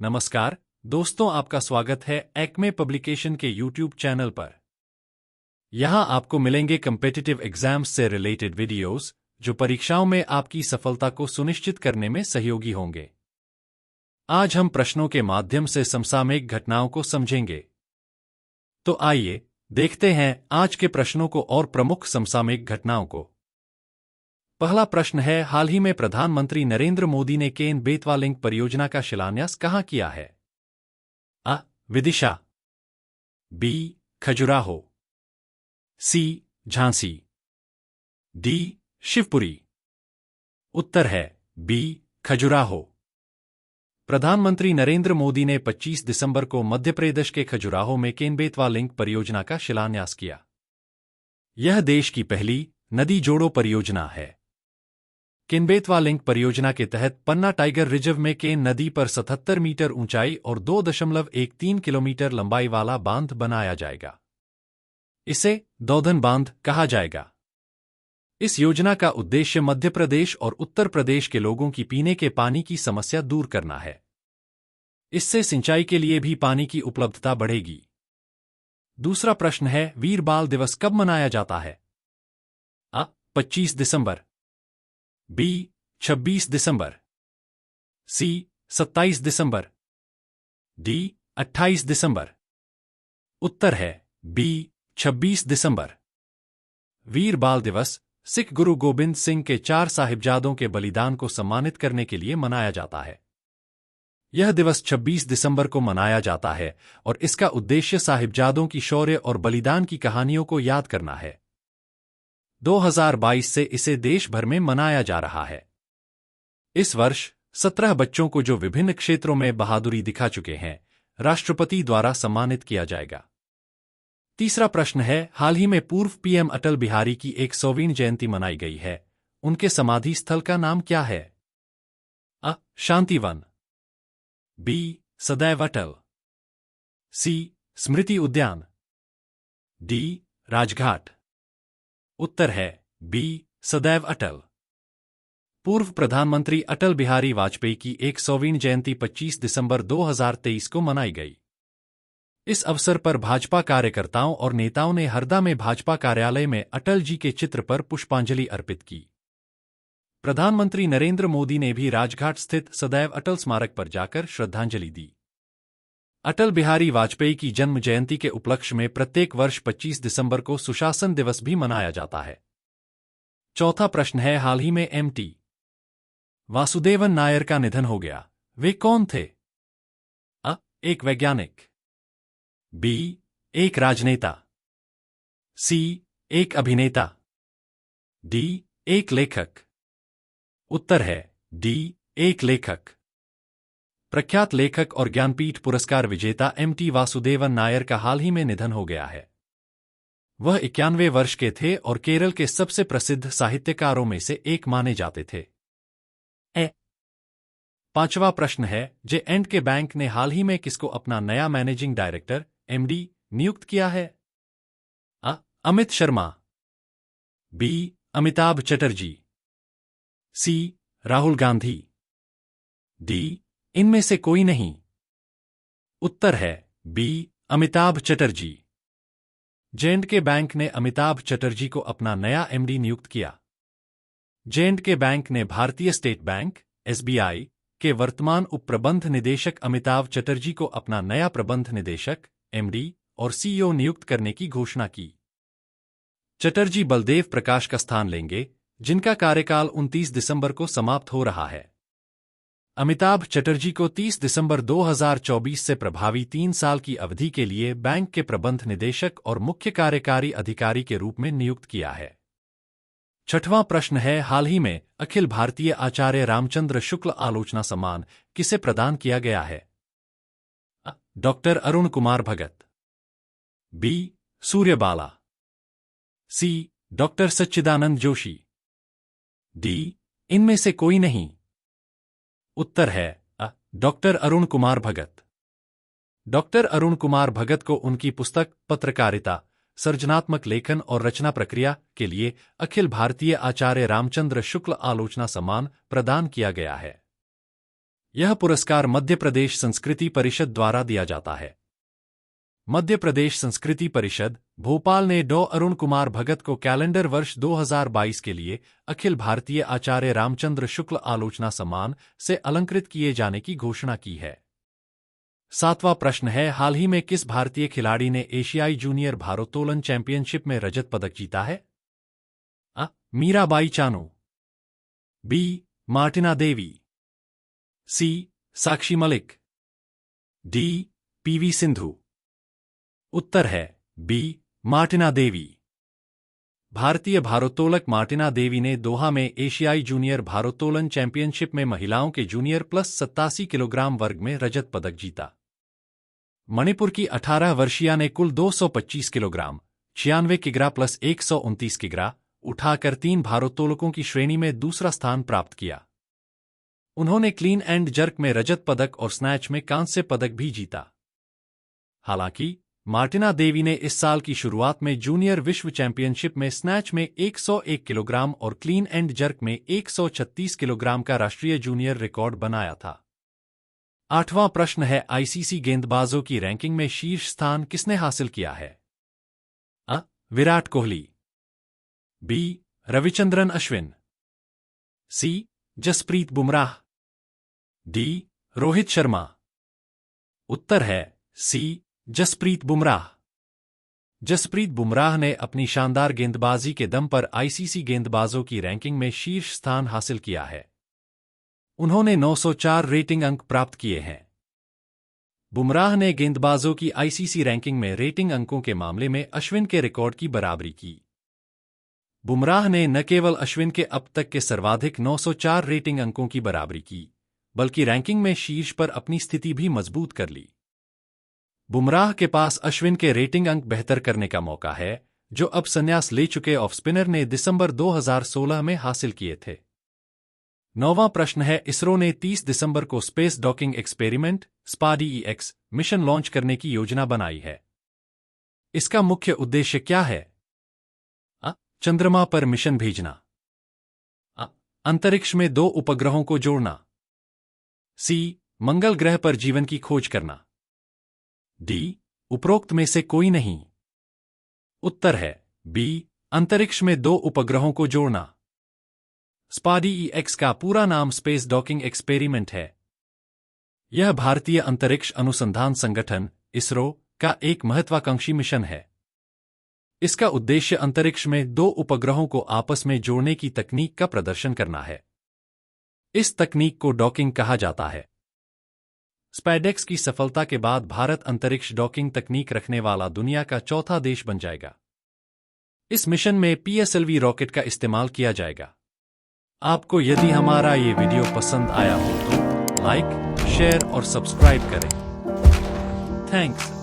नमस्कार दोस्तों, आपका स्वागत है एक्मे पब्लिकेशन के यूट्यूब चैनल पर। यहां आपको मिलेंगे कम्पिटिटिव एग्जाम्स से रिलेटेड वीडियोस जो परीक्षाओं में आपकी सफलता को सुनिश्चित करने में सहयोगी होंगे। आज हम प्रश्नों के माध्यम से समसामयिक घटनाओं को समझेंगे। तो आइए देखते हैं आज के प्रश्नों को और प्रमुख समसामयिक घटनाओं को। पहला प्रश्न है, हाल ही में प्रधानमंत्री नरेंद्र मोदी ने केन बेतवा लिंक परियोजना का शिलान्यास कहां किया है? अ. विदिशा, बी. खजुराहो, सी. झांसी, डी. शिवपुरी। उत्तर है बी. खजुराहो। प्रधानमंत्री नरेंद्र मोदी ने 25 दिसंबर को मध्य प्रदेश के खजुराहो में केन बेतवा लिंक परियोजना का शिलान्यास किया। यह देश की पहली नदी जोड़ो परियोजना है। केन बेतवा लिंक परियोजना के तहत पन्ना टाइगर रिजर्व में केन नदी पर 77 मीटर ऊंचाई और 2.13 किलोमीटर लंबाई वाला बांध बनाया जाएगा। इसे दौधन बांध कहा जाएगा। इस योजना का उद्देश्य मध्य प्रदेश और उत्तर प्रदेश के लोगों की पीने के पानी की समस्या दूर करना है। इससे सिंचाई के लिए भी पानी की उपलब्धता बढ़ेगी। दूसरा प्रश्न है, वीर बाल दिवस कब मनाया जाता है? अ. 25 दिसंबर, बी. 26 दिसंबर, सी. 27 दिसंबर, डी. 28 दिसंबर। उत्तर है बी. 26 दिसंबर। वीर बाल दिवस सिख गुरु गोबिंद सिंह के 4 साहिबजादों के बलिदान को सम्मानित करने के लिए मनाया जाता है। यह दिवस 26 दिसंबर को मनाया जाता है और इसका उद्देश्य साहिबजादों की शौर्य और बलिदान की कहानियों को याद करना है। 2022 से इसे देश भर में मनाया जा रहा है। इस वर्ष 17 बच्चों को जो विभिन्न क्षेत्रों में बहादुरी दिखा चुके हैं, राष्ट्रपति द्वारा सम्मानित किया जाएगा। तीसरा प्रश्न है, हाल ही में पूर्व पीएम अटल बिहारी की 100वीं जयंती मनाई गई है। उनके समाधि स्थल का नाम क्या है? अ. शांतिवन, बी. सदैव अटल, सी. स्मृति उद्यान, डी. राजघाट। उत्तर है बी. सदैव अटल। पूर्व प्रधानमंत्री अटल बिहारी वाजपेयी की 100वीं जयंती 25 दिसंबर 2023 को मनाई गई। इस अवसर पर भाजपा कार्यकर्ताओं और नेताओं ने हरदा में भाजपा कार्यालय में अटल जी के चित्र पर पुष्पांजलि अर्पित की। प्रधानमंत्री नरेंद्र मोदी ने भी राजघाट स्थित सदैव अटल स्मारक पर जाकर श्रद्धांजलि दी। अटल बिहारी वाजपेयी की जन्म जयंती के उपलक्ष्य में प्रत्येक वर्ष 25 दिसंबर को सुशासन दिवस भी मनाया जाता है। चौथा प्रश्न है, हाल ही में एम.टी. वासुदेवन नायर का निधन हो गया। वे कौन थे? अ. एक वैज्ञानिक, बी. एक राजनेता, सी. एक अभिनेता, डी. एक लेखक। उत्तर है डी. एक लेखक। प्रख्यात लेखक और ज्ञानपीठ पुरस्कार विजेता एम.टी. वासुदेवन नायर का हाल ही में निधन हो गया है। वह 91 वर्ष के थे और केरल के सबसे प्रसिद्ध साहित्यकारों में से एक माने जाते थे। पांचवा प्रश्न है, जे.एंड.के बैंक ने हाल ही में किसको अपना नया मैनेजिंग डायरेक्टर एमडी नियुक्त किया है? A. Amit Sharma, B. Amitabh Chatterjee, C. Rahul Gandhi, D. इनमें से कोई नहीं। उत्तर है B. Amitabh Chatterjee. J and K bank ने अमिताभ चटर्जी को अपना नया एमडी नियुक्त किया। जे.एंड.के बैंक ने भारतीय स्टेट बैंक (एसबीआई) के वर्तमान उप प्रबंध निदेशक अमिताभ चटर्जी को अपना नया प्रबंध निदेशक एमडी और सीईओ नियुक्त करने की घोषणा की। चटर्जी बलदेव प्रकाश का स्थान लेंगे, जिनका कार्यकाल 29 दिसंबर को समाप्त हो रहा है। अमिताभ चटर्जी को 30 दिसंबर 2024 से प्रभावी 3 साल की अवधि के लिए बैंक के प्रबंध निदेशक और मुख्य कार्यकारी अधिकारी के रूप में नियुक्त किया है। छठवां प्रश्न है, हाल ही में अखिल भारतीय आचार्य रामचंद्र शुक्ल आलोचना सम्मान किसे प्रदान किया गया है? Doctor Arun Kumar Bhagat, B. सूर्यबाला, सी. डॉक्टर सच्चिदानंद जोशी, डी. इनमें से कोई नहीं। उत्तर है अ. डॉक्टर अरुण कुमार भगत। डॉक्टर अरुण कुमार भगत को उनकी पुस्तक पत्रकारिता, सर्जनात्मक लेखन और रचना प्रक्रिया के लिए अखिल भारतीय आचार्य रामचंद्र शुक्ल आलोचना सम्मान प्रदान किया गया है। यह पुरस्कार मध्य प्रदेश संस्कृति परिषद द्वारा दिया जाता है। मध्य प्रदेश संस्कृति परिषद, भोपाल ने डॉ अरुण कुमार भगत को कैलेंडर वर्ष 2022 के लिए अखिल भारतीय आचार्य रामचंद्र शुक्ल आलोचना सम्मान से अलंकृत किए जाने की घोषणा की है। 7वां प्रश्न है, हाल ही में किस भारतीय खिलाड़ी ने एशियाई जूनियर भारोत्तोलन चैंपियनशिप में रजत पदक जीता है? अ. मीराबाई चानू, बी. मार्टिना देवी, सी. साक्षी मलिक, डी. पीवी सिंधु। उत्तर है बी. मार्टिना देवी। भारतीय भारोत्तोलक मार्टिना देवी ने दोहा में एशियाई जूनियर भारोत्तोलन चैंपियनशिप में महिलाओं के जूनियर प्लस 87 किलोग्राम वर्ग में रजत पदक जीता। मणिपुर की 18 वर्षीया ने कुल 225 किलोग्राम 96 किग्रा प्लस 129 किग्रा उठाकर 3 भारोत्तोलकों की श्रेणी में दूसरा स्थान प्राप्त किया। उन्होंने क्लीन एंड जर्क में रजत पदक और स्नैच में कांस्य पदक भी जीता। हालांकि मार्टिना देवी ने इस साल की शुरुआत में जूनियर विश्व चैंपियनशिप में स्नैच में 101 किलोग्राम और क्लीन एंड जर्क में 136 किलोग्राम का राष्ट्रीय जूनियर रिकॉर्ड बनाया था। 8वां प्रश्न है, आईसीसी गेंदबाजों की रैंकिंग में शीर्ष स्थान किसने हासिल किया है? अ. विराट कोहली, बी. रविचंद्रन अश्विन, सी. जसप्रीत बुमराह, डी. रोहित शर्मा। उत्तर है सी. जसप्रीत बुमराह। जसप्रीत बुमराह ने अपनी शानदार गेंदबाजी के दम पर आईसीसी गेंदबाजों की रैंकिंग में शीर्ष स्थान हासिल किया है। उन्होंने 904 रेटिंग अंक प्राप्त किए हैं। बुमराह ने गेंदबाजों की आईसीसी रैंकिंग में रेटिंग अंकों के मामले में अश्विन के रिकॉर्ड की बराबरी की। बुमराह ने न केवल अश्विन के अब तक के सर्वाधिक 904 रेटिंग अंकों की बराबरी की, बल्कि रैंकिंग में शीर्ष पर अपनी स्थिति भी मजबूत कर ली। बुमराह के पास अश्विन के रेटिंग अंक बेहतर करने का मौका है, जो अब संन्यास ले चुके ऑफ स्पिनर ने दिसंबर 2016 में हासिल किए थे। 9वां प्रश्न है, इसरो ने 30 दिसंबर को space docking experiment SPA-DEX mission launch करने की योजना बनाई है। इसका मुख्य उद्देश्य क्या है? अ. चंद्रमा पर मिशन भेजना, अ. अंतरिक्ष में 2 उपग्रहों को जोड़ना, सी. मंगल ग्रह पर जीवन की खोज करना, डी. उपरोक्त में से कोई नहीं। उत्तर है बी. अंतरिक्ष में 2 उपग्रहों को जोड़ना। SPA-DEX का पूरा नाम स्पेस डॉकिंग एक्सपेरिमेंट है। यह भारतीय अंतरिक्ष अनुसंधान संगठन इसरो का एक महत्वाकांक्षी मिशन है। इसका उद्देश्य अंतरिक्ष में 2 उपग्रहों को आपस में जोड़ने की तकनीक का प्रदर्शन करना है। इस तकनीक को डॉकिंग कहा जाता है। SPA-DEX की सफलता के बाद भारत अंतरिक्ष डॉकिंग तकनीक रखने वाला दुनिया का चौथा देश बन जाएगा। इस मिशन में PSLV रॉकेट का इस्तेमाल किया जाएगा। आपको यदि हमारा ये वीडियो पसंद आया हो तो लाइक, शेयर और सब्सक्राइब करें। थैंक्स।